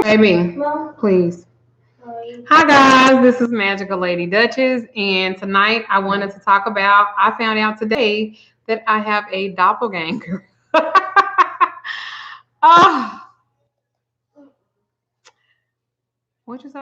Baby, please. Hi guys, this is Magical Lady Duchess, and tonight I wanted to talk about. I found out today that I have a doppelganger. Oh, what'd you say?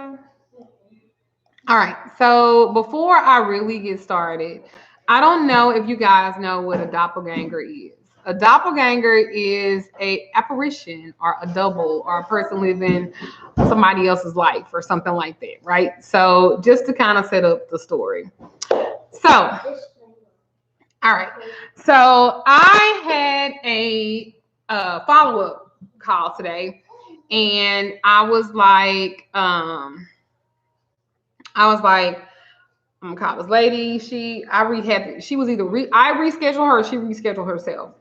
All right, so before I really get started, I don't know if you guys know what a doppelganger is. A doppelganger is a apparition or a double or a person living somebody else's life or something like that, right? So just to kind of set up the story. So, all right. So I had a follow-up call today, and I was like, I'm gonna call this lady. She was either I rescheduled her or she rescheduled herself.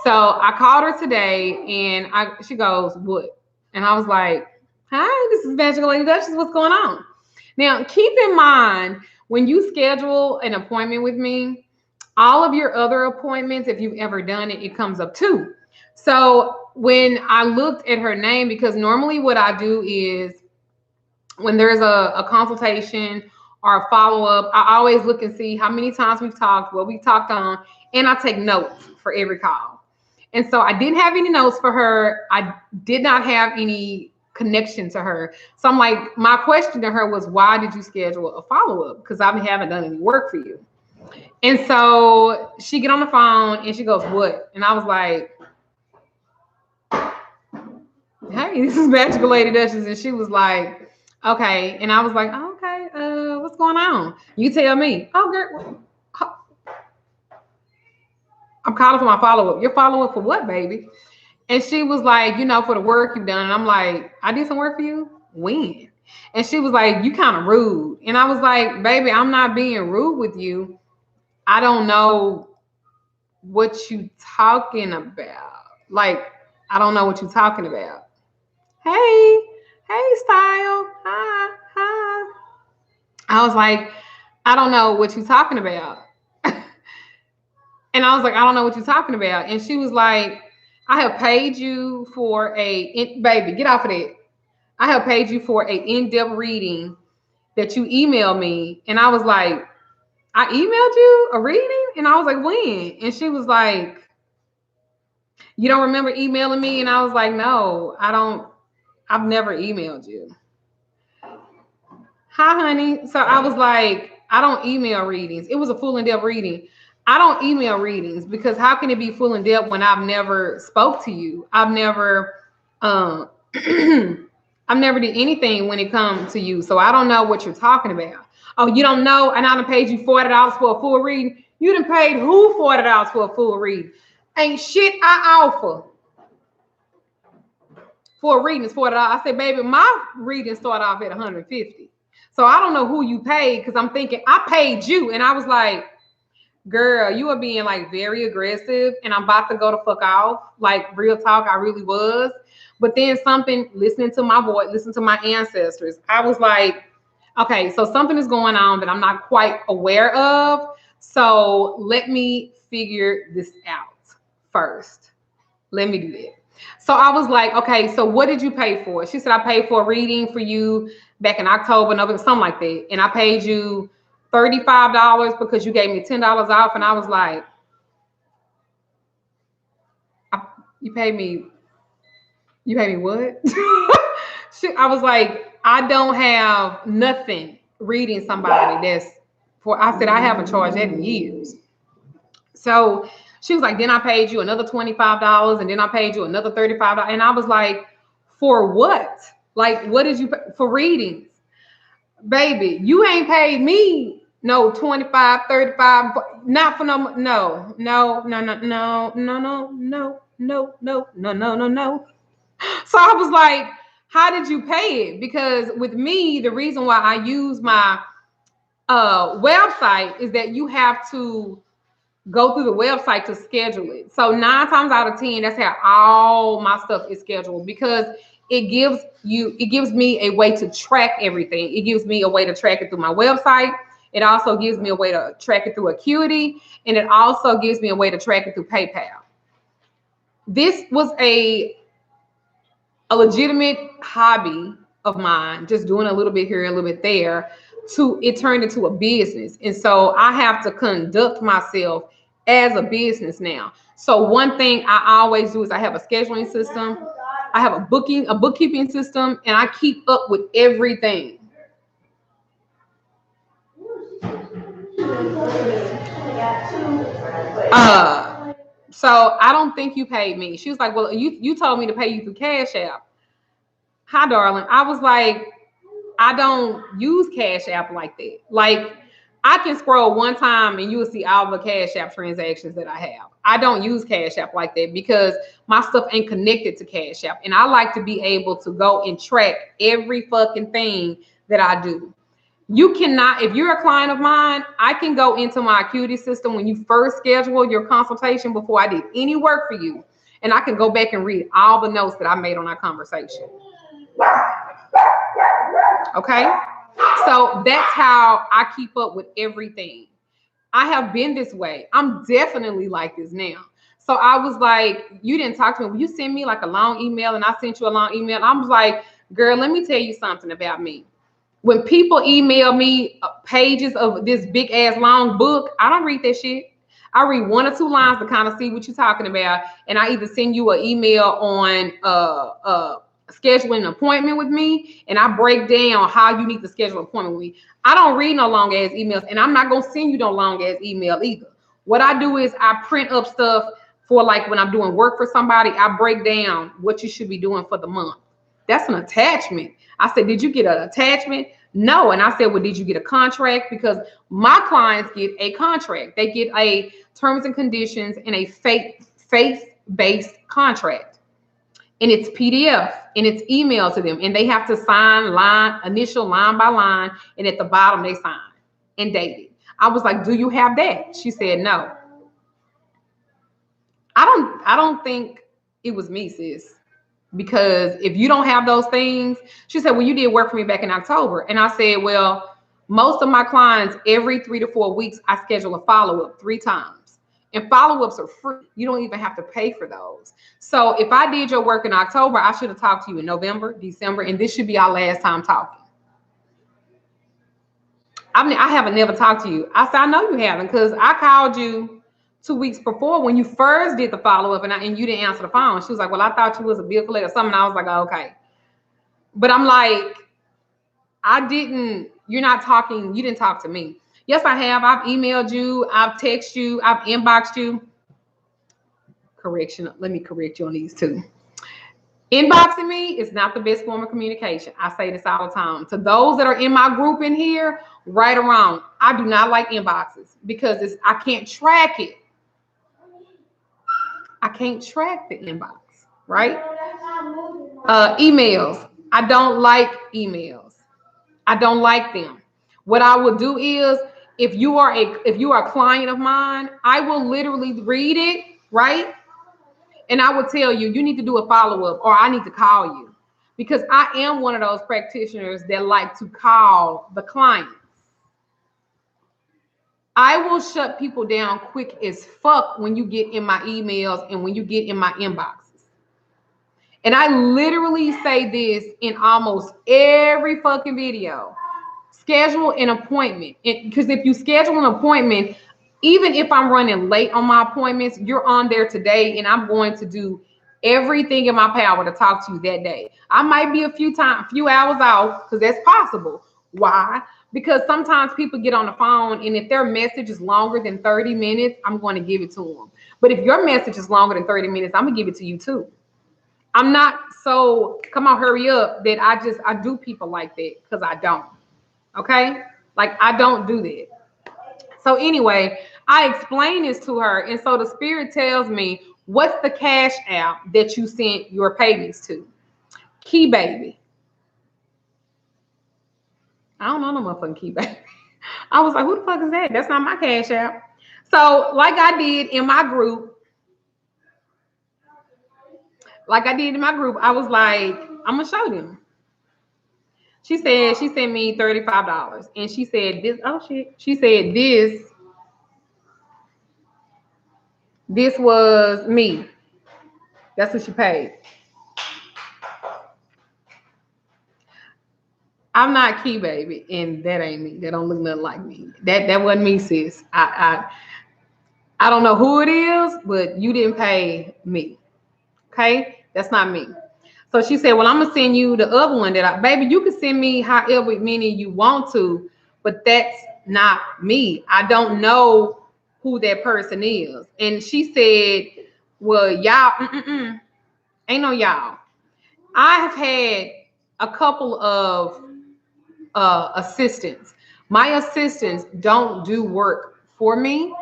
So I called her today and she goes, "What?" And I was like, "Hi, this is Magical Lady Duchess. What's going on?" Now keep in mind when you schedule an appointment with me, all of your other appointments, if you've ever done it, it comes up too. So when I looked at her name, because normally what I do is when there's a consultation or a follow-up, I always look and see how many times we've talked, what we talked on, and I take notes for every call. And so I didn't have any notes for her. I did not have any connection to her. So I'm like, my question to her was, why did you schedule a follow-up? Because I haven't done any work for you. And so she get on the phone and she goes, "What?" And I was like, "Hey, this is Magical Lady Duchess." And she was like, "Okay." And I was like, oh, "Okay, what's going on? You tell me." "Oh, girl, I'm calling for my follow-up." "Your follow-up for what, baby?" And she was like, "For the work you've done." And I'm like, "I did some work for you? When?" And she was like, "You kind of rude." And I was like, "Baby, I'm not being rude with you. I don't know what you talking about. Like, I don't know what you talking about." "Hey, hey, Style. Hi, hi." I was like, "I don't know what you're talking about." And I was like, "I don't know what you're talking about." And she was like, "I have paid you for baby, get off of that. I have paid you for a in-depth reading that you emailed me." And I was like, "I emailed you a reading?" And I was like, "When?" And she was like, "You don't remember emailing me?" And I was like, "No, I don't. I've never emailed you." "Hi, honey." So I was like, "I don't email readings." It was a full in-depth reading. "I don't email readings because how can it be full in-depth when I've never spoke to you? I've never um I've never did anything when it comes to you. So I don't know what you're talking about." "Oh, you don't know? And I done paid you $40 for a full reading." "You done paid who $40 for a full reading?" "Ain't shit I offer for a reading is $40. I said, "Baby, my reading started off at 150. So I don't know who you paid," because I'm thinking I paid you. And I was like, "Girl, you are being like very aggressive and I'm about to go the fuck off." Like real talk, I really was. But then something, listening to my voice, listen to my ancestors, I was like, okay, so something is going on that I'm not quite aware of. So let me figure this out first. Let me do that. So I was like, "Okay, so what did you pay for?" She said, "I paid for a reading for you back in October, November, something like that. And I paid you $35 because you gave me $10 off." And I was like, You paid me, what?" I was like, "I don't have nothing reading somebody that's for," I said, "I haven't charged that in years." So she was like, "Then I paid you another $25 and then I paid you another $35." And I was like, "For what? Like, what did you pay for readings?" "Baby, you ain't paid me no 25, 35, not for no, no, no, no, no, no, no, no, no, no, no, no, no, no, no." So I was like, "How did you pay it?" Because with me, the reason why I use my website is that you have to go through the website to schedule it. So 9 times out of 10, that's how all my stuff is scheduled, because it gives me a way to track everything. It gives me a way to track it through my website. It also gives me a way to track it through Acuity, and it also gives me a way to track it through PayPal. This was a a legitimate hobby of mine, just doing a little bit here, a little bit there, to it turned into a business. And so I have to conduct myself as a business now. So one thing I always do is I have a scheduling system, I have a bookkeeping system, and I keep up with everything. So I don't think you paid me. She was like, well, you told me to pay you through Cash App. Hi, darling. I was like, I don't use Cash App like that. Like, I can scroll one time and you will see all the Cash App transactions that I have. I don't use Cash App like that because my stuff ain't connected to Cash App. And I like to be able to go and track every fucking thing that I do. You cannot, if you're a client of mine, I can go into my Acuity system when you first schedule your consultation before I did any work for you. And I can go back and read all the notes that I made on our conversation. Okay? So that's how I keep up with everything. I have been this way. I'm definitely like this now. So I was like, you didn't talk to me. Will you send me like a long email? And I sent you a long email. I was like, girl, let me tell you something about me. When people email me pages of this big ass long book, I don't read that shit. I read 1 or 2 lines to kind of see what you're talking about. And I either send you an email on scheduling an appointment with me, and I break down how you need to schedule an appointment with me. I don't read no long ass emails, and I'm not gonna send you no long ass email either. What I do is I print up stuff for like when I'm doing work for somebody, I break down what you should be doing for the month. That's an attachment. I said, did you get an attachment? No. And I said, well, did you get a contract? Because my clients get a contract. They get a terms and conditions and a faith-based contract. And it's PDF and it's emailed to them. And they have to sign initial line by line. And at the bottom, they sign and date it. I was like, do you have that? She said, no. I don't think it was me, sis. Because if you don't have those things, she said, well, you did work for me back in October. And I said, well, most of my clients, every 3 to 4 weeks, I schedule a follow-up 3 times. And follow-ups are free. You don't even have to pay for those. So if I did your work in October, I should have talked to you in November, December, and this should be our last time talking. I mean, I haven't never talked to you. I said, I know you haven't, because I called you 2 weeks before when you first did the follow-up and you didn't answer the phone. She was like, well, I thought you was a bill collector or something. I was like, oh, okay. But I'm like, you're not talking, you didn't talk to me. Yes, I have. I've emailed you. I've texted you. I've inboxed you. Correction. Let me correct you on these two. Inboxing me is not the best form of communication. I say this all the time. To those that are in my group in here, right or wrong, I do not like inboxes because I can't track it. I can't track the inbox, right? Emails. I don't like emails. I don't like them. What I will do is, if you are a client of mine, I will literally read it, right? And I will tell you, you need to do a follow-up, or I need to call you, because I am one of those practitioners that like to call the clients. I will shut people down quick as fuck when you get in my emails and when you get in my inboxes. And I literally say this in almost every fucking video. Schedule an appointment. Because if you schedule an appointment, even if I'm running late on my appointments, you're on there today, and I'm going to do everything in my power to talk to you that day. I might be a few hours off, because that's possible. Why? Because sometimes people get on the phone, and if their message is longer than 30 minutes, I'm going to give it to them. But if your message is longer than 30 minutes, I'm going to give it to you too. I'm not so, come on, hurry up, that I do people like that, because I don't. Okay? Like, I don't do that. So anyway, I explained this to her. And so the spirit tells me, what's the Cash App that you sent your payments to? Key Baby. I don't know no motherfucking Key Baby. I was like, who the fuck is that? That's not my Cash App. So like I did in my group, I was like, I'm going to show them. She said she sent me $35. And she said this, oh shit. She said this was me. That's what she paid. I'm not Key Baby, and that ain't me. That don't look nothing like me. That wasn't me, sis. I don't know who it is, but you didn't pay me. Okay, that's not me. So she said, "Well, I'm gonna send you the other one baby, you can send me however many you want to, but that's not me. I don't know who that person is." And she said, "Well, y'all, ain't no y'all. I have had a couple of assistants. My assistants don't do work for me,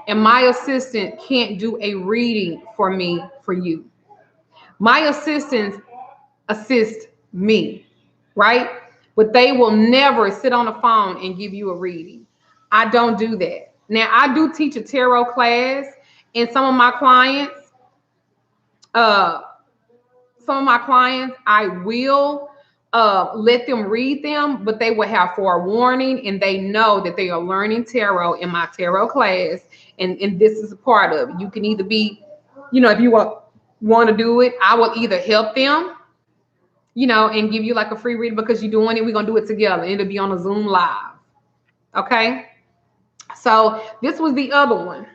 and my assistant can't do a reading for me for you. My assistants assist me, right? But they will never sit on the phone and give you a reading. I don't do that. Now, I do teach a tarot class, and uh, some of my clients, I will let them read them, but they will have forewarning, and they know that they are learning tarot in my tarot class, and this is a part of it. You can either be, if you want to do it, I will either help them, and give you like a free reading because you're doing it. We're gonna do it together. It'll be on a Zoom live. Okay. So this was the other one.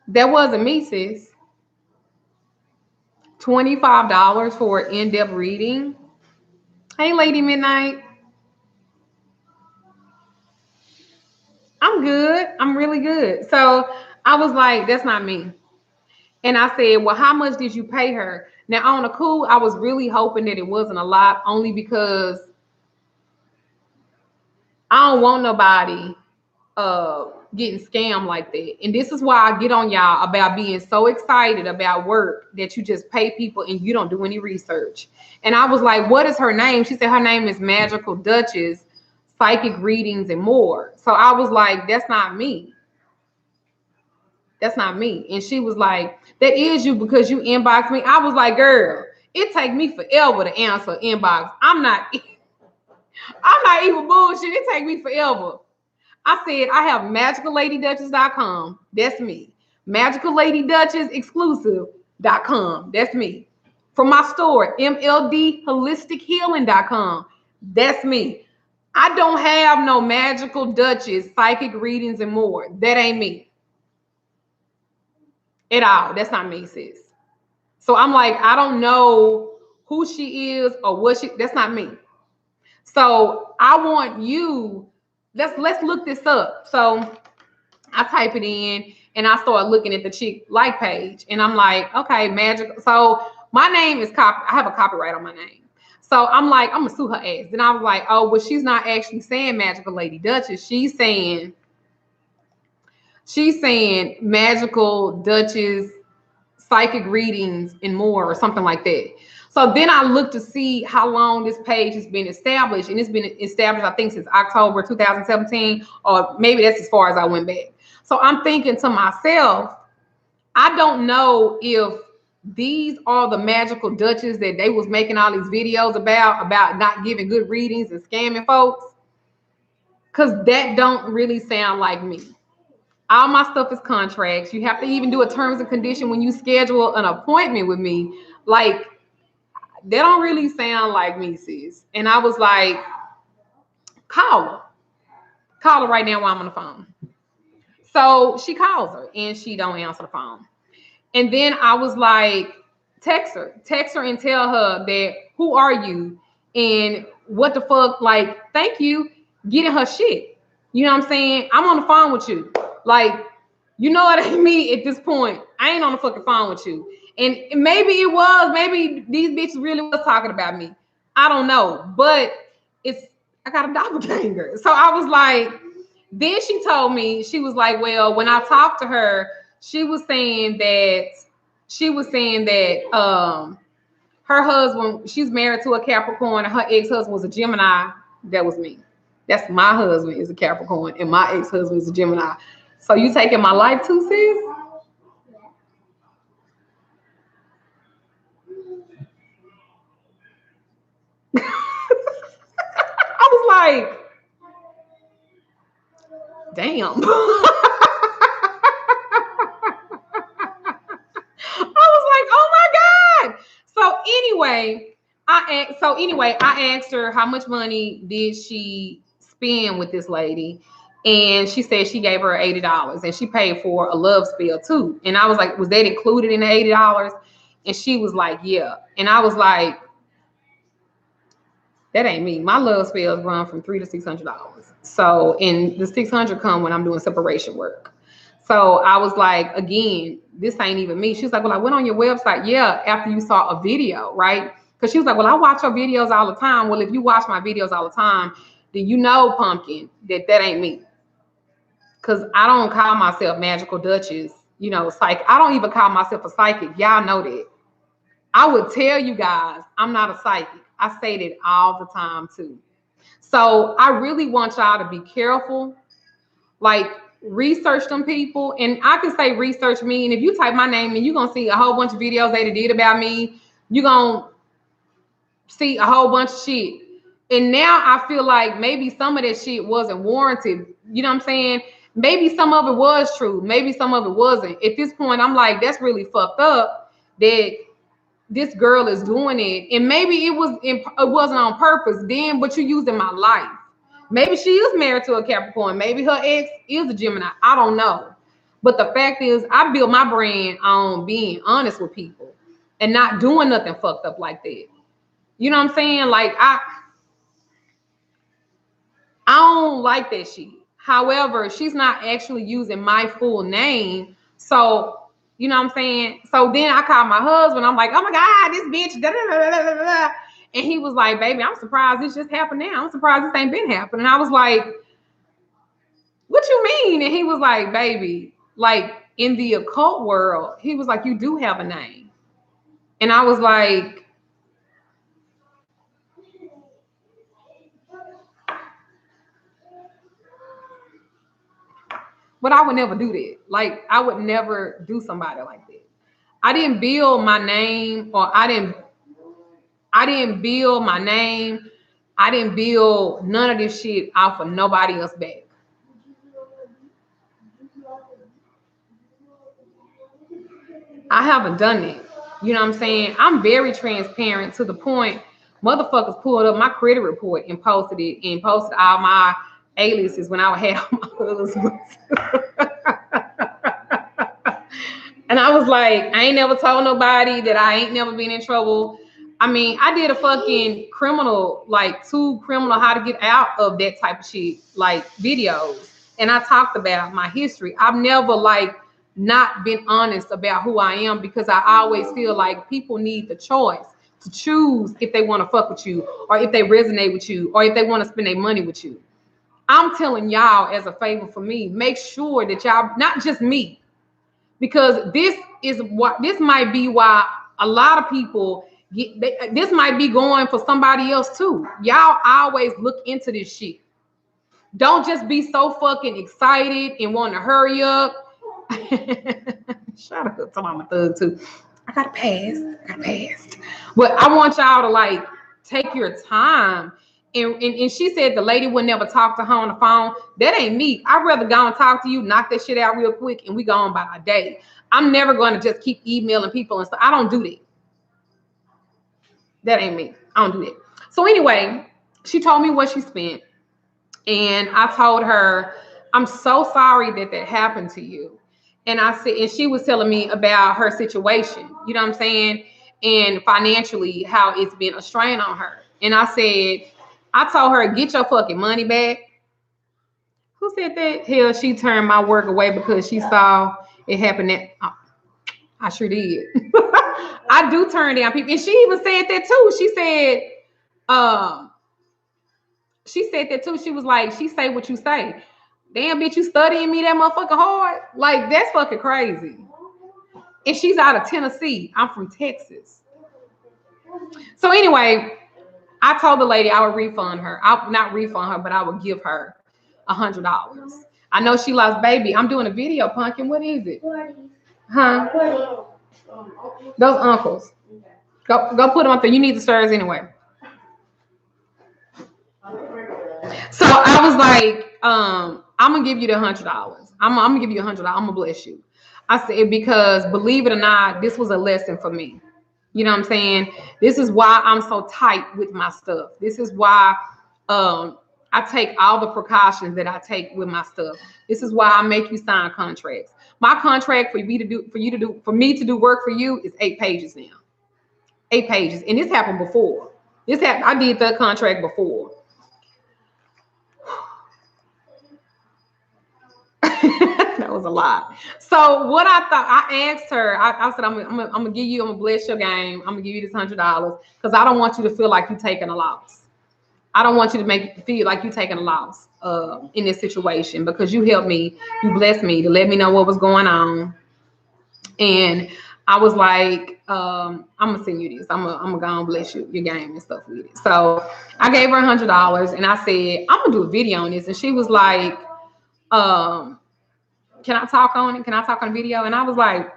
That wasn't me, sis. $25 for an in-depth reading. Hey, Lady Midnight. I'm good. I'm really good. So I was like, that's not me. And I said, well, how much did you pay her? Now, on the cool, I was really hoping that it wasn't a lot, only because I don't want nobody getting scammed like that. And this is why I get on y'all about being so excited about work that you just pay people and you don't do any research. And I was like, what is her name? She said her name is Magical Duchess, psychic readings and more. So I was like, that's not me. That's not me. And she was like, that is you because you inboxed me. I was like, girl, it take me forever to answer inbox. I'm not even bullshit. It take me forever. I said, I have magicalLadyDuchess.com. That's me. MagicalLadyDuchessExclusive.com. That's me. From my store, MLDHolisticHealing.com. That's me. I don't have no Magical Duchess, psychic readings and more. That ain't me. At all. That's not me, sis. So I'm like, I don't know who she is or that's not me. So I want you, let's look this up. So I type it in and I start looking at the chick like page and I'm like, okay, magic. So my name is I have a copyright on my name. So I'm like, I'm gonna sue her ass. Then I was like, oh, well, she's not actually saying Magical Lady Duchess. She's saying Magical Duchess, psychic readings and more, or something like that. So then I looked to see how long this page has been established, and it's been established, I think, since October 2017, or maybe that's as far as I went back. So I'm thinking to myself, I don't know if these are the Magical Duchess that they was making all these videos about not giving good readings and scamming folks, because that don't really sound like me. All my stuff is contracts. You have to even do a terms and condition when you schedule an appointment with me. Like, they don't really sound like me, sis. And I was like, call her. Call her right now while I'm on the phone. So she calls her and she don't answer the phone. And then I was like, text her and tell her that, who are you? And what the fuck, like, thank you, getting her shit. You know what I'm saying? I'm on the phone with you. Like, you know what I mean? At this point, I ain't on the fucking phone with you. And maybe these bitches really was talking about me. I don't know. But I got a doppelganger. So I was like, then she told me, she was like, well, when I talked to her, she was saying that her husband, she's married to a Capricorn, and her ex-husband was a Gemini. That was me. That's my husband is a Capricorn, and my ex-husband is a Gemini. So you taking my life too, sis? I was like, damn. I was like, oh my God. So anyway, So anyway, I asked her how much money did she spend with this lady, and she said she gave her $80, and she paid for a love spell too. And I was like, was that included in the $80? And she was like, yeah. And I was like, that ain't me. My love spells run from $300 to $600. So, and the 600 come when I'm doing separation work. So I was like, again, this ain't even me. She's like, well, I went on your website. Yeah, after you saw a video, right? Because she was like, well, I watch your videos all the time. Well, if you watch my videos all the time, then you know, Pumpkin, that ain't me. Because I don't call myself Magical Duchess, you know, psychic. I don't even call myself a psychic. Y'all know that. I would tell you guys I'm not a psychic. I say that all the time too. So I really want y'all to be careful. Like, research them people. And I can say research me. And if you type my name in, you're going to see a whole bunch of videos they did about me. You're going to see a whole bunch of shit. And now I feel like maybe some of that shit wasn't warranted. You know what I'm saying? Maybe some of it was true. Maybe some of it wasn't. At this point, I'm like, that's really fucked up that this girl is doing it. And maybe it wasn't on purpose then, but you used in my life. Maybe she is married to a Capricorn. Maybe her ex is a Gemini. I don't know. But the fact is, I built my brand on being honest with people and not doing nothing fucked up like that. You know what I'm saying? Like, I don't like that shit. However, she's not actually using my full name. So, you know what I'm saying? So then I called my husband. I'm like, oh my God, this bitch. Da, da, da, da, da, da. And he was like, baby, I'm surprised this just happened now. I'm surprised this ain't been happening. And I was like, what you mean? And he was like, baby, like in the occult world, he was like, you do have a name. And I was like, but I would never do that. Like, I would never do somebody like that. I didn't build my name, or I didn't build my name. I didn't build none of this shit off of nobody else back. I haven't done it. You know what I'm saying? I'm very transparent to the point motherfuckers pulled up my credit report and posted it and posted all my aliases when I had all my husbands. And I was like, I ain't never told nobody that I ain't never been in trouble. I mean, I did a fucking criminal, like 2 criminal how to get out of that type of shit, like videos. And I talked about my history. I've never like not been honest about who I am, because I always feel like people need the choice to choose if they want to fuck with you, or if they resonate with you, or if they want to spend their money with you. I'm telling y'all, as a favor for me, make sure that y'all, not just me, because this might be why a lot of people this might be going for somebody else too. Y'all always look into this shit. Don't just be so fucking excited and want to hurry up. Shout out to Mama Thug too. I got passed. But I want y'all to like take your time. And she said the lady would never talk to her on the phone. That ain't me. I'd rather go and talk to you, knock that shit out real quick, and we go on by our day. I'm never going to just keep emailing people and stuff. I don't do that. That ain't me. I don't do that. So anyway, she told me what she spent. And I told her, I'm so sorry that happened to you. And I said, and she was telling me about her situation, you know what I'm saying? And financially, how it's been a strain on her. And I said, I told her, get your fucking money back. Who said that? Hell, she turned my work away because she saw it happen. I sure did. I do turn down people. And she even said that too. She said that too. She was like, she say what you say. Damn, bitch, you studying me that motherfucking hard? Like, that's fucking crazy. And she's out of Tennessee. I'm from Texas. So anyway, I told the lady I would refund her. I'll not refund her, but I would give her $100. I know she lost baby. I'm doing a video, Pumpkin. What is it? Huh? Those uncles. Go put them up there. You need the stairs anyway. So I was like, I'm gonna give you the $100. I'm gonna give you $100. I'm gonna bless you. I said, because believe it or not, this was a lesson for me. You know what I'm saying? This is why I'm so tight with my stuff. This is why I take all the precautions that I take with my stuff. This is why I make you sign contracts. My contract for me to do work for you is 8 pages now. 8 pages. And this happened before. I did that contract before. That was a lot. So what I thought, I asked her, I said, I'm gonna bless your game. I'm gonna give you this $100 because I don't want you to feel like you're taking a loss. I don't want you to feel like you're taking a loss in this situation, because you helped me, you blessed me to let me know what was going on. And I was like, I'm gonna send you this. I'm gonna go and bless your game and stuff with it. So I gave her $100 and I said, I'm gonna do a video on this. And she was like, can I talk on it? Can I talk on video? And I was like,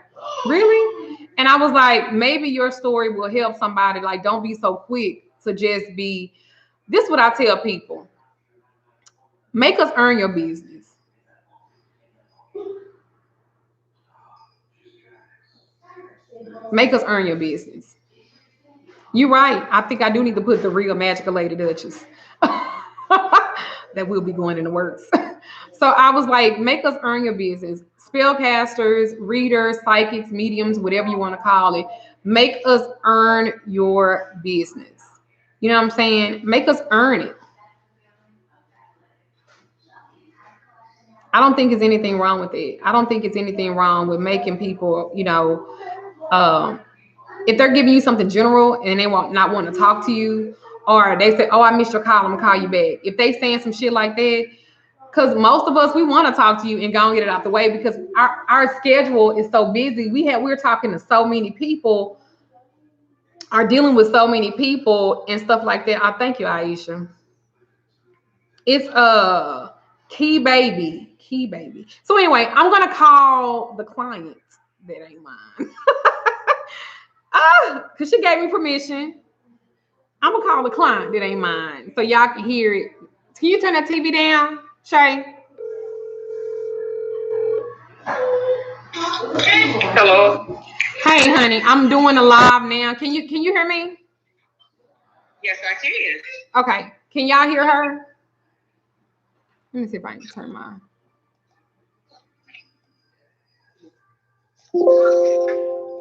really? And I was like, maybe your story will help somebody. Like, don't be so quick to just be. This is what I tell people. Make us earn your business. Make us earn your business. You're right. I think I do need to put the real Magickal Lady Duchess. That will be going in the works. So I was like, make us earn your business. Spellcasters, readers, psychics, mediums, whatever you want to call it. Make us earn your business. You know what I'm saying? Make us earn it. I don't think there's anything wrong with it. I don't think it's anything wrong with making people, if they're giving you something general and they not want to talk to you, or they say, oh, I missed your call, I'm gonna call you back. If they saying some shit like that, because most of us, we want to talk to you and go and get it out the way, because our schedule is so busy. We're talking to so many people, are dealing with so many people and stuff like that. I thank you, Aisha. It's key baby. So anyway, I'm gonna call the client that ain't mine. Because she gave me permission. I'm gonna call the client that ain't mine, so y'all can hear it. Can you turn that TV down, Shay? Hello. Hey, honey, I'm doing a live now. Can you hear me? Yes, I can. Okay. Can y'all hear her? Let me see if I can turn mine.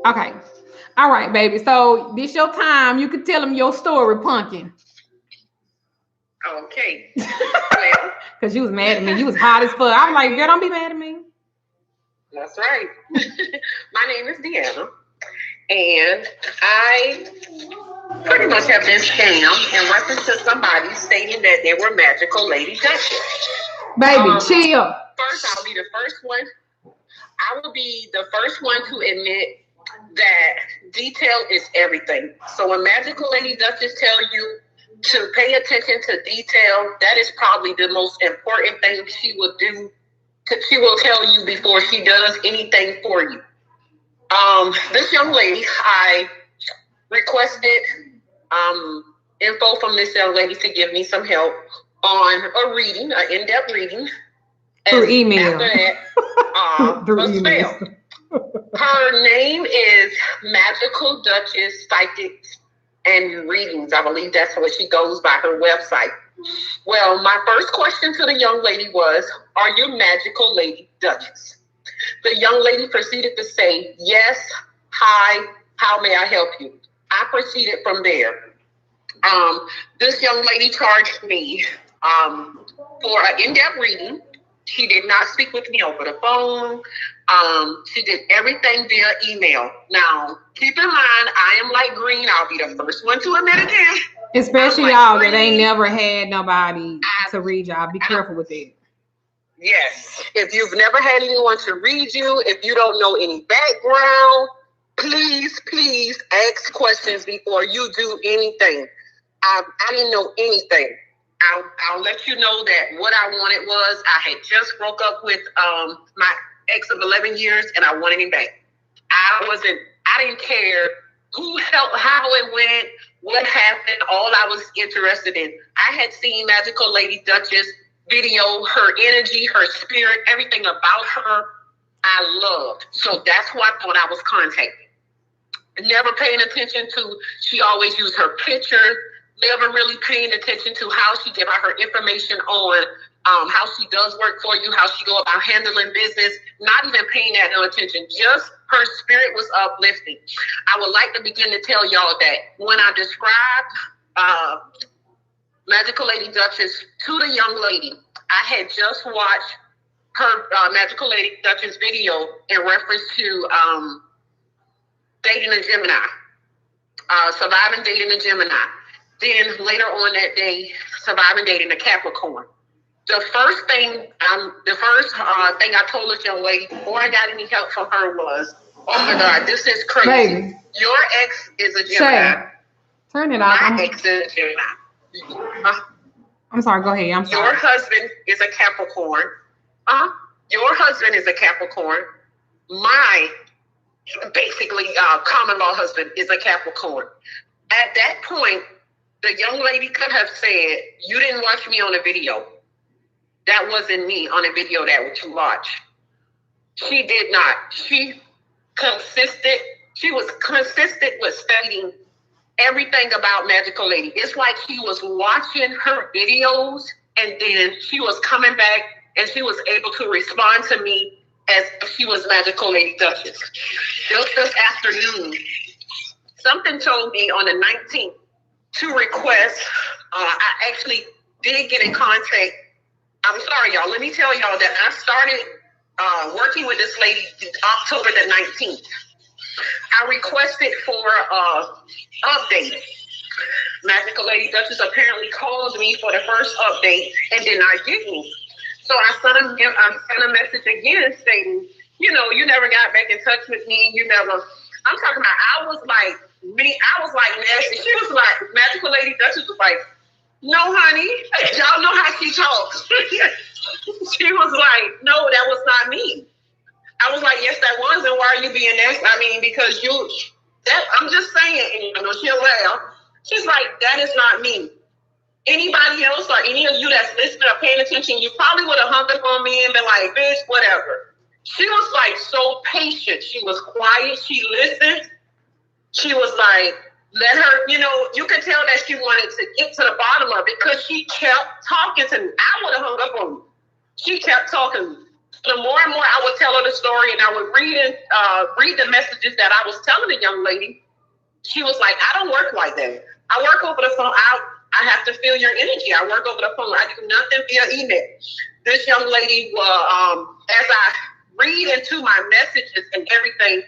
Okay. All right, baby. So this your time. You could tell them your story, pumpkin. Okay. Well, because you was mad at me. You was hot as fuck. I'm like, girl, don't be mad at me. That's right. My name is Deanna, and I pretty much have been scammed in reference to somebody stating that they were Magickal Lady Duchess. Baby, chill. First, I'll be the first one. I will be the first one to admit that detail is everything. So when Magickal Lady Duchess tell you to pay attention to detail, that is probably the most important thing she will do. She will tell you before she does anything for you. This young lady, I requested info from this young lady to give me some help on a reading, an in-depth reading. Through email. After that, through email. Her name is Magickal Duchess Psychics and Readings. I believe that's what she goes by, her website. Well, my first question to the young lady was, are you Magickal Lady Duchess? The young lady proceeded to say, yes, hi, how may I help you? I proceeded from there. This young lady charged me for an in-depth reading. She did not speak with me over the phone. She did everything via email. Now, keep in mind, I am like green. I'll be the first one to admit it. Especially y'all that ain't never had nobody to read y'all. Be careful with it. Yes. If you've never had anyone to read you, if you don't know any background, please ask questions before you do anything. I didn't know anything. I'll let you know that what I wanted was, I had just broke up with my ex of 11 years and I wanted him back. I didn't care who helped, how it went, what happened. All I was interested in, I had seen Magickal Lady Duchess video, her energy, her spirit, everything about her I loved. So that's who I thought I was contacting. never paying attention to, she always used her picture, never really paying attention to how she gave out her information on how she does work for you, how she go about handling business, not even paying that no attention. Just her spirit was uplifting. I would like to begin to tell y'all that when I described Magical Lady Duchess to the young lady, I had just watched her Magical Lady Duchess video in reference to dating a Gemini, surviving dating a Gemini. Then later on that day, surviving dating a Capricorn. The first thing I told this young lady before I got any help from her was, "Oh my God, this is crazy. Baby. Your ex is a Gemini. Shay, turn it off. My ex is a Gemini. I'm sorry. Go ahead. I'm sorry. Your husband is a Capricorn. Your husband is a Capricorn. My basically common law husband is a Capricorn." At that point, the young lady could have said, "You didn't watch me on a video. That wasn't me on a video that you watched." She did not. She was consistent with stating everything about Magical Lady. It's like she was watching her videos and then she was coming back and she was able to respond to me as if she was Magical Lady Duchess. Just this afternoon, something told me on the 19th to request. I actually did get in contact. I'm sorry, y'all. Let me tell y'all that I started working with this lady October the 19th. I requested for update. Magical Lady Duchess apparently called me for the first update and did not get me. So I sent a message again stating, you never got back in touch with me. I'm talking about, I was like nasty. She was like, Magical Lady Duchess was like, "No, honey, y'all know how she talks." She was like, "No, that was not me." I was like, "Yes, that was, and why are you being nasty?" I mean, because I'm just saying, and she'll laugh. She's like, "That is not me. Anybody else or any of you that's listening or paying attention, you probably would have hung up on me and been like, bitch, whatever." She was like so patient. She was quiet. She listened. She was like, let her, you could tell that she wanted to get to the bottom of it because she kept talking to me. I would have hung up on me. She kept talking. The more and more I would tell her the story and I would read the messages that I was telling the young lady, she was like, "I don't work like that. I work over the phone. I have to feel your energy. I work over the phone. I do nothing via email." This young lady, as I read into my messages and everything,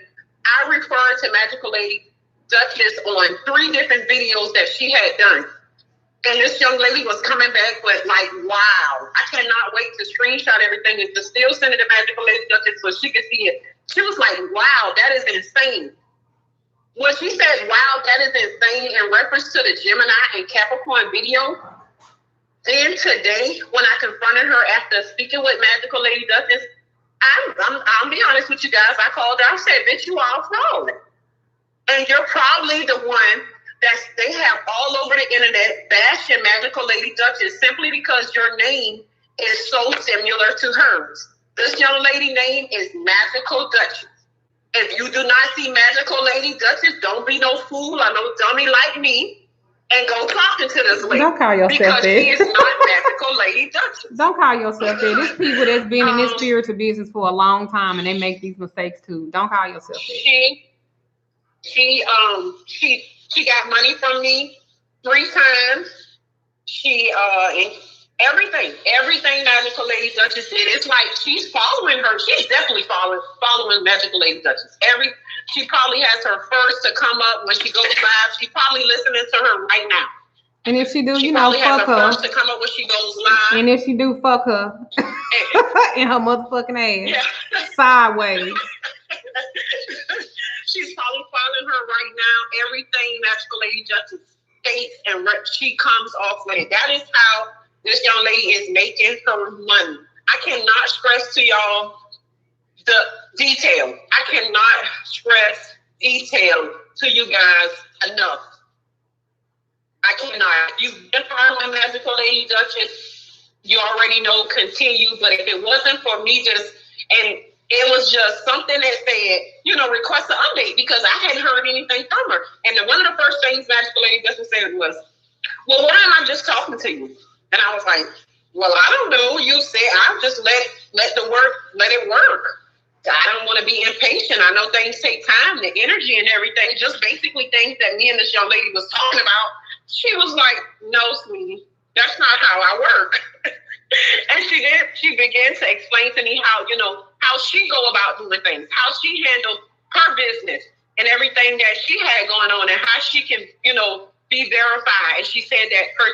I referred to Magical Lady Duchess on 3 different videos that she had done. And this young lady was coming back with like, "Wow, I cannot wait to screenshot everything and to still send it to Magical Lady Duchess so she could see it." She was like, "Wow, that is insane." When she said, "Wow, that is insane," in reference to the Gemini and Capricorn video, then today, when I confronted her after speaking with Magical Lady Duchess, I'll be honest with you guys, I called her, I said, "Bitch, you all fraud. And you're probably the one that they have all over the internet bashing Magical Lady Duchess simply because your name is so similar to hers." This young lady name is Magical Duchess. If you do not see Magical Lady Duchess, don't be no fool or no dummy like me and go talking to this lady. Don't call yourself because she is not Magical Lady Duchess. Don't call yourself that. There's people that's been in this spiritual business for a long time and they make these mistakes too. Don't call yourself that. She got money from me 3 times. She everything Magical Lady Duchess did. It's like she's following her. She's definitely following Magical Lady Duchess. She probably has her first to come up when she goes live. She's probably listening to her right now. And if she do, fuck her. First to come up when she goes live. And if she do, fuck her in her motherfucking ass. Yeah. Sideways. She's probably following her right now. Everything Magical Lady Duchess states and she comes off with it. That is how this young lady is making her money. I cannot stress to y'all the detail. I cannot stress detail to you guys enough. I cannot. If you've been following Magical Lady Duchess, you already know, continue. But if it wasn't for me and It was just something that said, request an update, because I hadn't heard anything from her. And then one of the first things Magickal Lady Duchess said was, well, why am I just talking to you? And I was like, well, I don't know. You said I'll just let it work. I don't want to be impatient. I know things take time, the energy and everything, just basically things that me and this young lady was talking about. She was like, no, sweetie, that's not how I work. And she began to explain to me how she go about doing things, how she handled her business and everything that she had going on, and how she can, be verified. And she said that her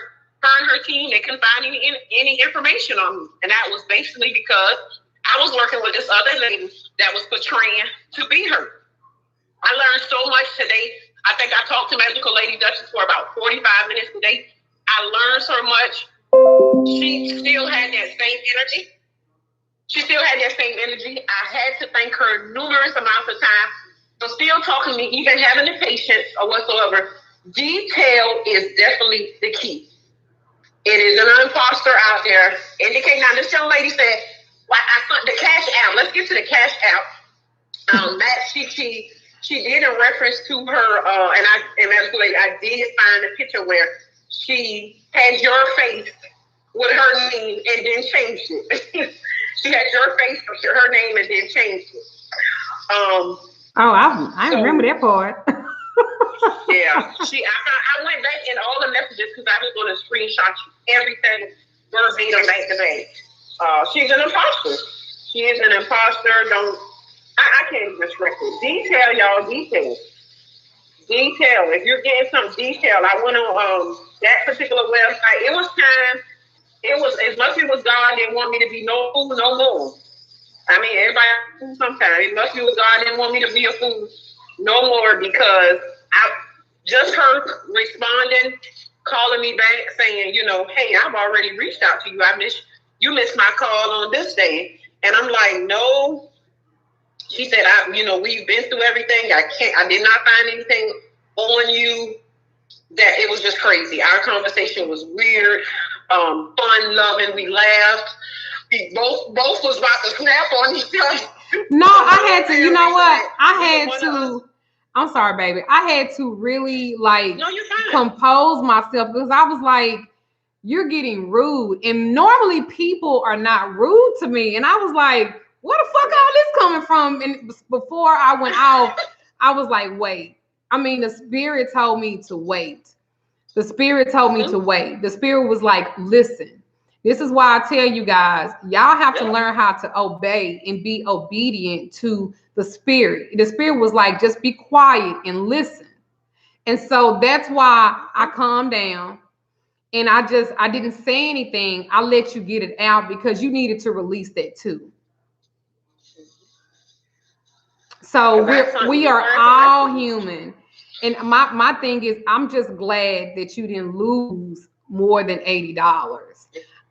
and her team, they couldn't find any information on me. And that was basically because I was working with this other lady that was portraying to be her. I learned so much today. I think I talked to Magickal Lady Duchess for about 45 minutes today. I learned so much. She still had that same energy. I had to thank her numerous amounts of times for still talking to me, even having the patience or whatsoever. Detail is definitely the key. It is an imposter out there. Indicate now. This young lady said, "Well, the cash out." Let's get to the cash out. That she did a reference to her, and I did find a picture where she had your face with her name and then changed it. She had your face with her name and then changed it. I remember that part. Yeah, I went back in all the messages because I was going to screenshot everything verbatim back to back. She's an imposter. She is an imposter. I can't even stress it. Detail, y'all. Detail. If you're getting some detail, I went on that particular website. It was time. It was as much as it was God didn't want me to be no fool no more. I mean, everybody sometimes. As much as it was God didn't want me to be a fool no more, because I just heard responding, calling me back saying, hey, I've already reached out to you. You missed my call on this day. And I'm like, no. She said, we've been through everything. I did not find anything on you. That it was just crazy. Our conversation was weird, fun, loving. We laughed. We both was about to snap on each other. No, I had to. You know what? I'm sorry, baby. I had to really compose myself, because I was like, "You're getting rude," and normally people are not rude to me, and I was like, "Where the fuck all this coming from?" And before I went off, I was like, "Wait." I mean, the spirit told me to wait. The spirit told me to wait. The spirit was like, listen, this is why I tell you guys, y'all have to learn how to obey and be obedient to the spirit. The spirit was like, just be quiet and listen. And so that's why I calmed down, and I didn't say anything. I let you get it out because you needed to release that too. So we are all human. And my thing is, I'm just glad that you didn't lose more than $80.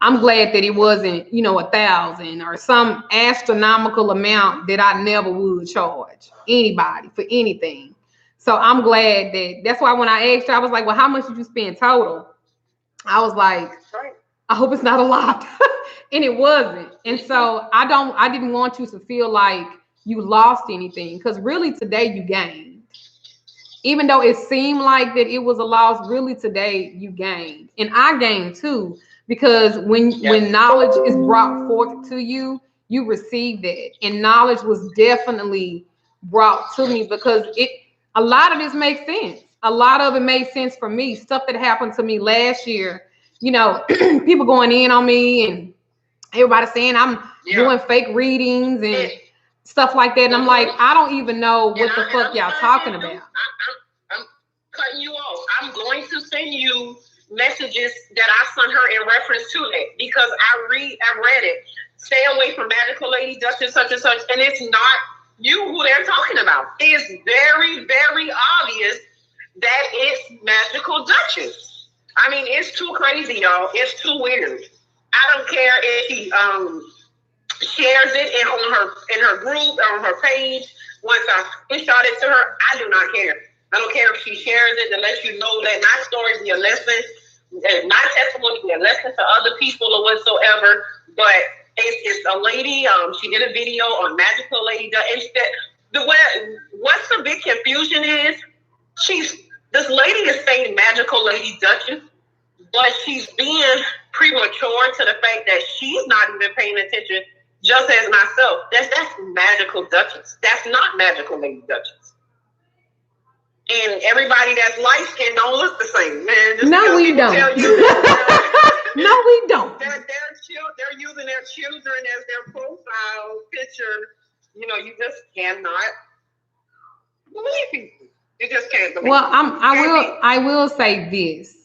I'm glad that it wasn't, $1,000 or some astronomical amount that I never would charge anybody for anything. So I'm glad that's why when I asked you, I was like, well, how much did you spend total? I was like, I hope it's not a lot. And it wasn't. And so I didn't want you to feel like you lost anything, because really today you gained. Even though it seemed like that it was a loss, really today you gained. And I gained too, because when knowledge is brought forth to you, you receive that. And knowledge was definitely brought to me, because a lot of this makes sense. A lot of it made sense for me. Stuff that happened to me last year, people going in on me and everybody saying I'm doing fake readings and stuff like that. And I'm like, I don't even know what the fuck y'all talking about. I'm cutting you off. I'm going to send you messages that I sent her in reference to that, because I read it. Stay away from Magickal Lady Duchess such and such, and it's not you who they're talking about. It's very, very obvious that it's Magickal Duchess. I mean, it's too crazy, y'all. It's too weird. I don't care if she shares it in her group or on her page. Once I screenshot it to her, I do not care. I don't care if she shares it to let you know that my story be a lesson, my testimony be a lesson to other people or whatsoever. But It's a lady. She did a video on Magickal Lady Duchess. And what's the big confusion is this lady is saying Magickal Lady Duchess, but she's being premature to the fact that she's not even paying attention. Just as myself, that's Magickal Duchess. That's not Magickal Lady Duchess. And everybody that's light skinned don't look the same, man. Just no, we don't. No, we don't. They're using their children as their profile picture. You know, you just cannot believe people. You just can't believe. Well, I will say this.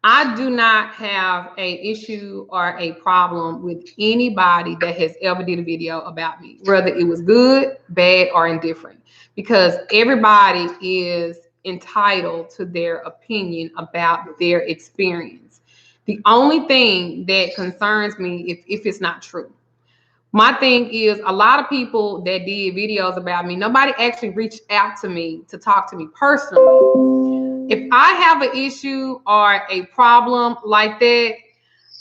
I do not have a issue or a problem with anybody that has ever did a video about me, whether it was good, bad, or indifferent, because everybody is entitled to their opinion about their experience. The only thing that concerns me if it's not true. My thing is, a lot of people that did videos about me, nobody actually reached out to me to talk to me personally. If I have an issue or a problem like that,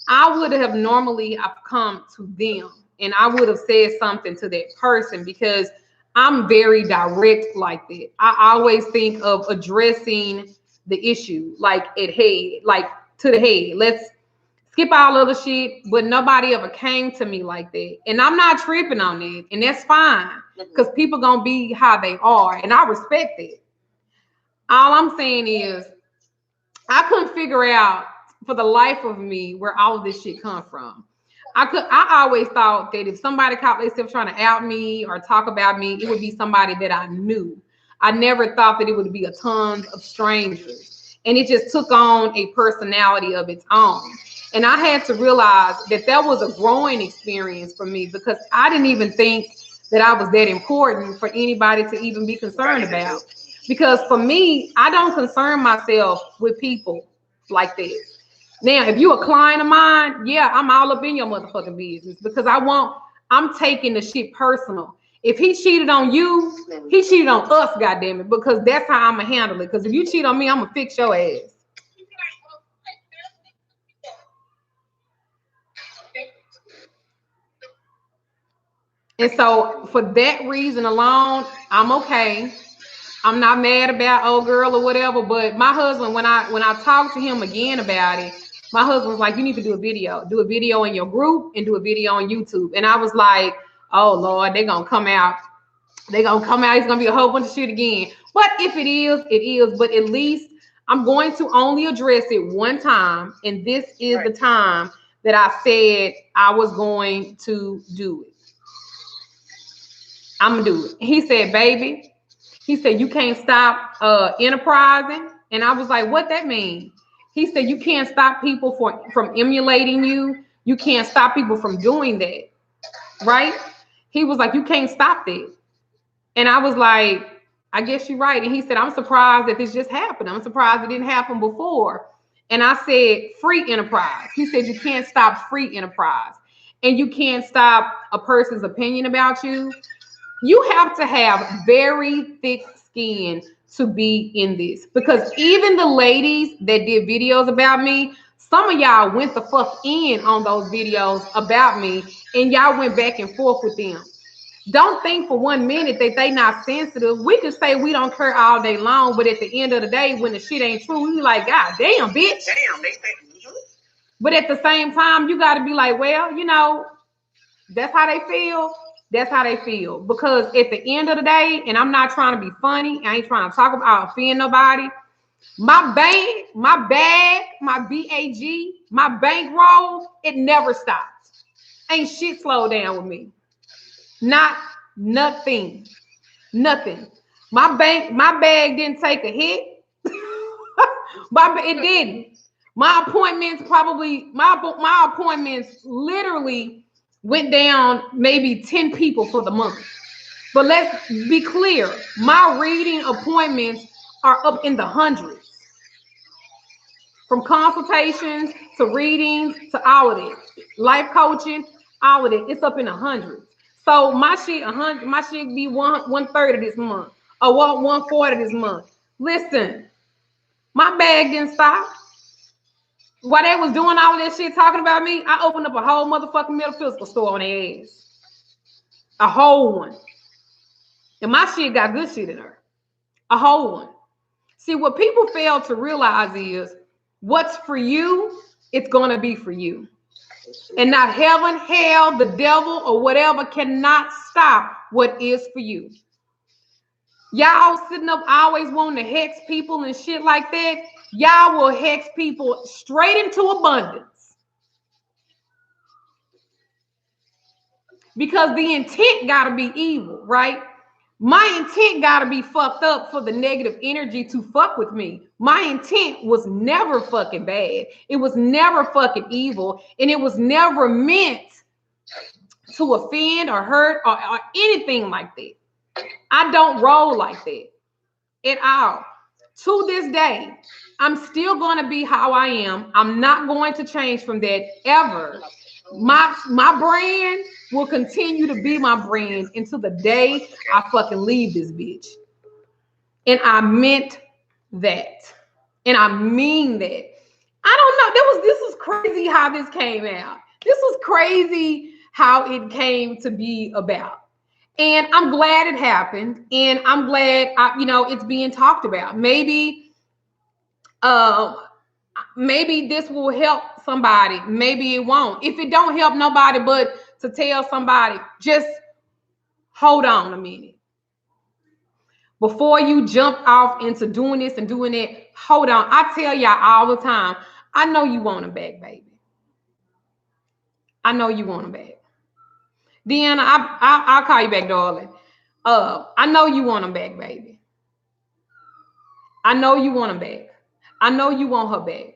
I would have normally come to them and I would have said something to that person, because I'm very direct like that. I always think of addressing the issue like at head, like to the head. Let's skip all other shit, but nobody ever came to me like that. And I'm not tripping on it. And that's fine, because people gonna be how they are. And I respect it. All I'm saying is, I couldn't figure out for the life of me where all of this shit come from. I always thought that if somebody caught themselves trying to out me or talk about me, it would be somebody that I knew. I never thought that it would be a ton of strangers. And it just took on a personality of its own. And I had to realize that was a growing experience for me, because I didn't even think that I was that important for anybody to even be concerned about. Because for me, I don't concern myself with people like that. Now, if you're a client of mine, yeah, I'm all up in your motherfucking business, because I'm taking the shit personal. If he cheated on you, he cheated on us, goddammit, because that's how I'm going to handle it. Because if you cheat on me, I'm going to fix your ass. And so for that reason alone, I'm okay. I'm not mad about old girl or whatever. But my husband, when I talked to him again about it, my husband was like, you need to do a video in your group and do a video on YouTube. And I was like, oh Lord, they're gonna come out. It's gonna be a whole bunch of shit again. But if it is, it is. But at least I'm going to only address it one time. And this is the time that I said I was going to do it. I'm gonna do it. He said, baby, he said, you can't stop enterprising. And I was like, what that mean? He said, you can't stop people from emulating you. You can't stop people from doing that. Right? He was like, you can't stop that. And I was like, I guess you're right. And he said, I'm surprised that this just happened. I'm surprised it didn't happen before. And I said, free enterprise. He said, you can't stop free enterprise. And you can't stop a person's opinion about you. You have to have very thick skin to be in this, because even the ladies that did videos about me, some of y'all went the fuck in on those videos about me, and y'all went back and forth with them. Don't think for 1 minute that they not sensitive. We can say we don't care all day long, but at the end of the day, when the shit ain't true, we be like, God damn, bitch. Damn, they think. But at the same time, you got to be like, well, you know, that's how they feel. That's how they feel. Because at the end of the day, and I'm not trying to be funny, I ain't trying to talk about offend nobody. My bag, my BAG, my bankroll, it never stops. Ain't shit slowed down with me. Nothing. My bag didn't take a hit. It didn't. My appointments literally went down maybe 10 people for the month. But let's be clear, my reading appointments are up in the hundreds. From consultations to readings to all of it. Life coaching, all of it. It's up in the hundreds. So my shit be 1/3 of this month. Or 1/4 this month. Listen, my bag didn't stop. While they was doing all of that shit talking about me, I opened up a whole motherfucking metaphysical store on their ass. A whole one. And my shit got good shit in her. A whole one. See, what people fail to realize is what's for you, it's going to be for you. And not heaven, hell, the devil, or whatever cannot stop what is for you. Y'all sitting up always wanting to hex people and shit like that. Y'all will hex people straight into abundance. Because the intent got to be evil, right? My intent got to be fucked up for the negative energy to fuck with me. My intent was never fucking bad. It was never fucking evil. And it was never meant to offend or hurt or anything like that. I don't roll like that at all. To this day, I'm still going to be how I am. I'm not going to change from that ever. My brand will continue to be my brand until the day I fucking leave this bitch. And I meant that. And I mean that. I don't know. This was crazy how this came out. This was crazy how it came to be about. And I'm glad it happened. And I'm glad, it's being talked about. Maybe this will help somebody. Maybe it won't. If it don't help nobody but to tell somebody, just hold on a minute. Before you jump off into doing this and doing that, hold on. I tell y'all all the time, I know you want them back, baby. I know you want them back. Deanna, I'll call you back, darling. I know you want them back, baby. I know you want them back. I know you want her back.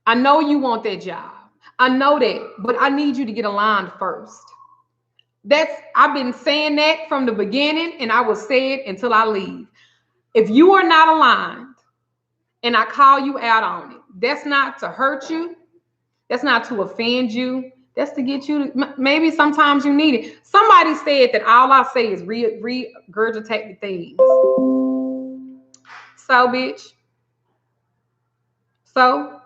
I know you want that job. I know that, but I need you to get aligned first. I've been saying that from the beginning, and I will say it until I leave. If you are not aligned and I call you out on it, that's not to hurt you. That's not to offend you. That's to get you to, maybe sometimes you need it. Somebody said that all I say is regurgitate the things. So, bitch. So,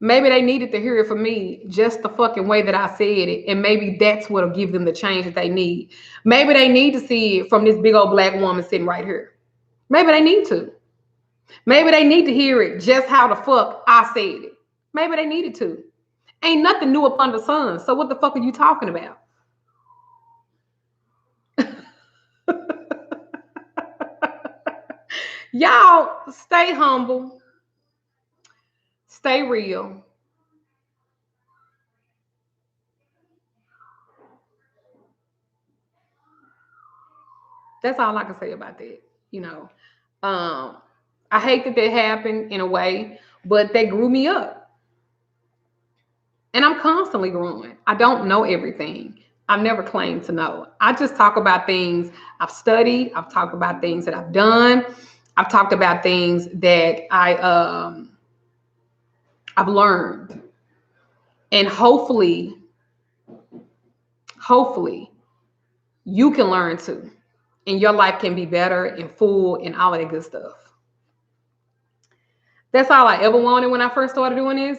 maybe they needed to hear it from me just the fucking way that I said it. And maybe that's what'll give them the change that they need. Maybe they need to see it from this big old black woman sitting right here. Maybe they need to. Maybe they need to hear it just how the fuck I said it. Maybe they needed to. Ain't nothing new up under the sun. So what the fuck are you talking about? Y'all stay humble. Stay real. That's all I can say about that. I hate that happened in a way, but they grew me up. And I'm constantly growing. I don't know everything. I've never claimed to know. I just talk about things I've studied. I've talked about things that I've done. I've talked about things that I've learned. And hopefully, you can learn too. And your life can be better and full and all of that good stuff. That's all I ever wanted when I first started doing this.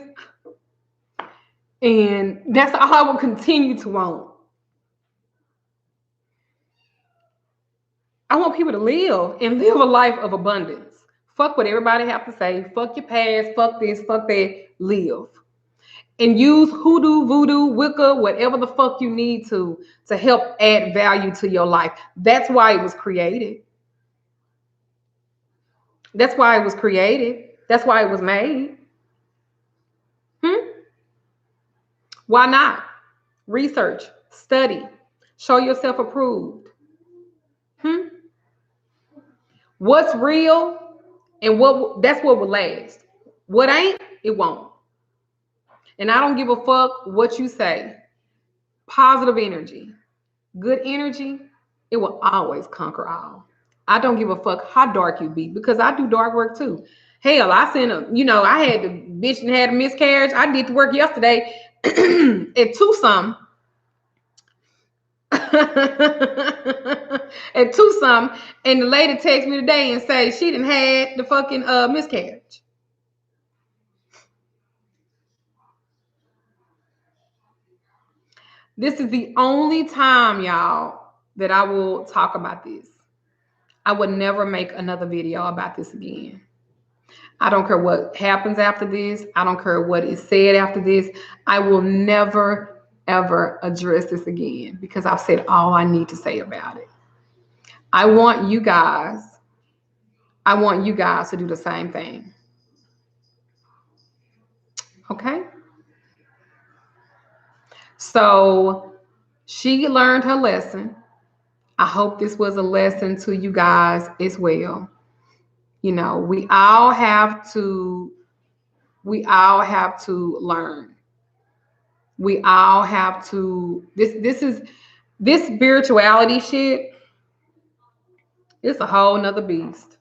And that's all I will continue to want. I want people to live a life of abundance. Fuck what everybody have to say. Fuck your past. Fuck this. Fuck that. Live. And use hoodoo, voodoo, Wicca, whatever the fuck you need to help add value to your life. That's why it was created. That's why it was created. That's why it was made. Why not? Research, study, show yourself approved. What's real and that's what will last. What ain't, it won't. And I don't give a fuck what you say. Positive energy, good energy, it will always conquer all. I don't give a fuck how dark you be, because I do dark work too. Hell, I had the bitch and had a miscarriage. I did the work yesterday at 2-some. At 2-some, and the lady texts me today and say she didn't had the fucking miscarriage. This is the only time, y'all, that I will talk about this. I would never make another video about this again. I don't care what happens after this. I don't care what is said after this. I will never, ever address this again because I've said all I need to say about it. I want you guys to do the same thing. Okay? So she learned her lesson. I hope this was a lesson to you guys as well. You know, we all have to learn. We all have to this spirituality shit, it's a whole nother beast.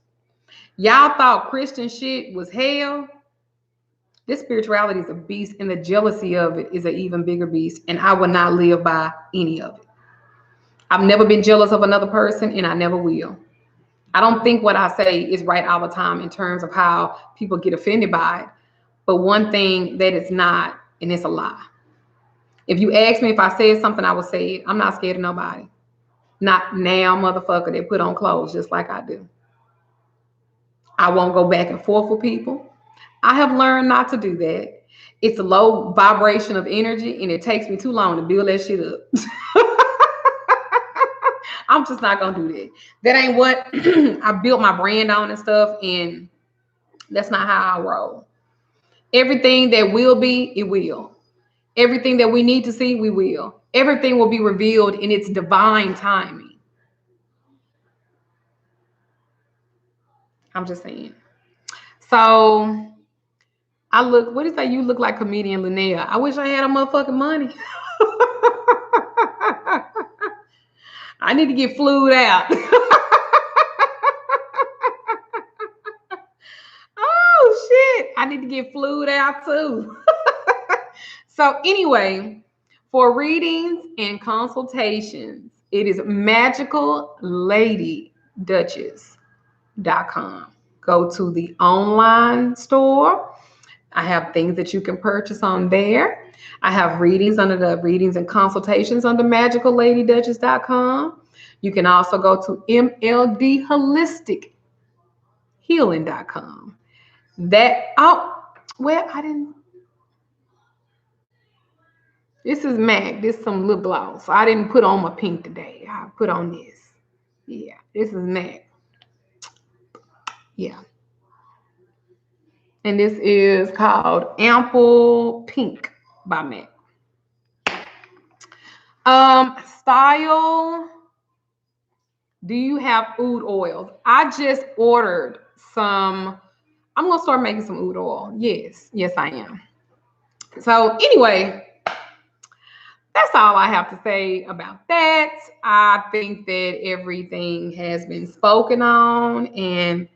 Y'all thought Christian shit was hell. This spirituality is a beast, and the jealousy of it is an even bigger beast, and I will not live by any of it. I've never been jealous of another person, and I never will. I don't think what I say is right all the time in terms of how people get offended by it. But one thing that it's not, and it's a lie. If you ask me if I said something, I would say it. I'm not scared of nobody. Not now, motherfucker, that put on clothes just like I do. I won't go back and forth with people. I have learned not to do that. It's a low vibration of energy, and it takes me too long to build that shit up. I'm just not gonna do that. That ain't what I built my brand on and stuff, and that's not how I roll. Everything that will be, it will. Everything that we need to see, we will. Everything will be revealed in its divine timing. I'm just saying. So what is that? You look like comedian Linnea. I wish I had a motherfucking money. I need to get flued out. Oh, shit. I need to get flued out too. So anyway, for readings and consultations, it is MagicalLadyDuchess.com. Go to the online store. I have things that you can purchase on there. I have readings under the readings and consultations under MagicalLadyDuchess.com. You can also go to MLDHolisticHealing.com. This is MAC. This is some lip gloss. I didn't put on my pink today. I put on this. Yeah, this is MAC. Yeah. And this is called Ample Pink by MAC. Style. Do you have oud oils? I just ordered some. I'm going to start making some oud oil. Yes, I am. So anyway, that's all I have to say about that. I think that everything has been spoken on, and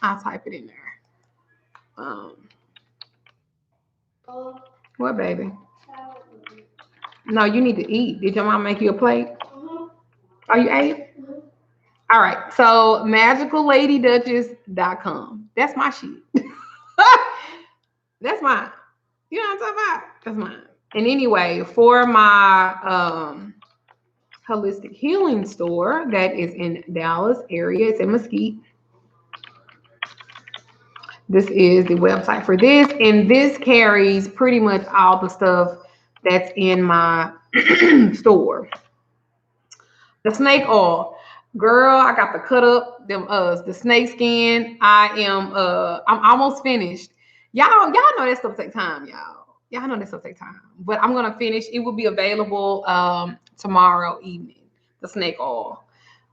I'll type it in there. What, baby? No, you need to eat. Did your mom make you a plate? Oh, you ate? All right. So MagicalLadyDuchess.com. That's my shit. That's mine. You know what I'm talking about? That's mine. And anyway, for my holistic healing store that is in Dallas area, it's in Mesquite. This is the website for this, and this carries pretty much all the stuff that's in my store. The snake oil. Girl, I got to cut up them the snake skin. I'm almost finished. Y'all know that stuff take time, y'all. Y'all know that stuff take time. But I'm gonna finish. It will be available tomorrow evening, the snake oil.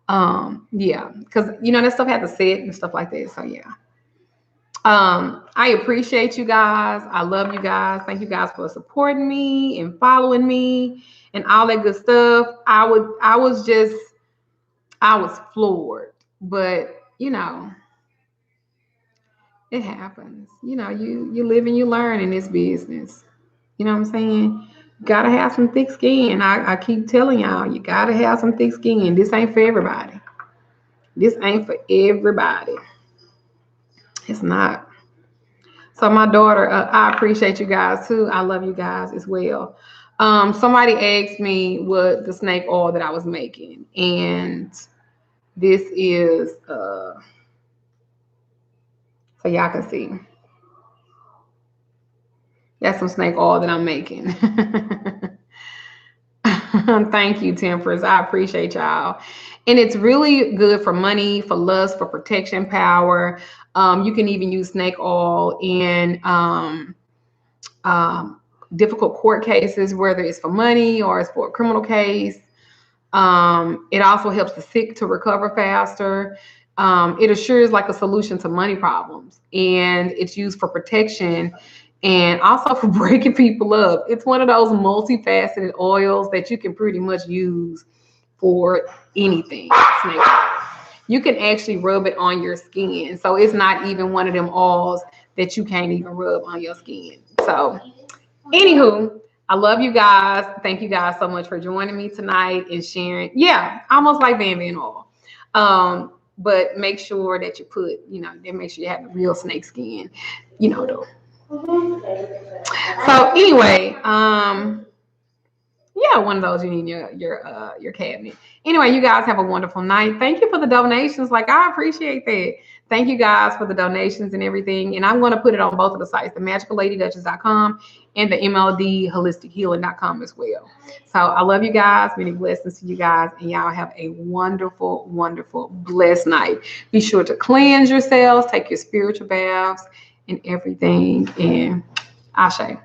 Yeah, because that stuff had to sit and stuff like that. So yeah. I appreciate you guys. I love you guys. Thank you guys for supporting me and following me and all that good stuff. I was floored, but it happens. You live and you learn in this business. You know what I'm saying? You gotta have some thick skin. I keep telling y'all, you gotta have some thick skin. This ain't for everybody. This ain't for everybody. It's not. So my daughter, I appreciate you guys too. I love you guys as well. Somebody asked me what the snake oil that I was making, and this is so y'all can see. That's some snake oil that I'm making. Thank you, Temperance. I appreciate y'all. And it's really good for money, for lust, for protection power. You can even use snake oil in difficult court cases, whether it's for money or it's for a criminal case. It also helps the sick to recover faster. It assures like a solution to money problems, and it's used for protection and also for breaking people up. It's one of those multifaceted oils that you can pretty much use for anything. Snake oil. You can actually rub it on your skin. So it's not even one of them oils that you can't even rub on your skin. So anywho, I love you guys. Thank you guys so much for joining me tonight and sharing. Yeah, almost like Van oil. But make sure that you put, make sure you have the real snake skin, though. So anyway, yeah, one of those you need in your cabinet. Anyway, you guys have a wonderful night. Thank you for the donations. Like, I appreciate that. Thank you guys for the donations and everything. And I'm going to put it on both of the sites, the magicalLadyDuchess.com and the MLDHolisticHealing.com as well. So I love you guys. Many blessings to you guys. And y'all have a wonderful, wonderful, blessed night. Be sure to cleanse yourselves, take your spiritual baths and everything. And Ashe.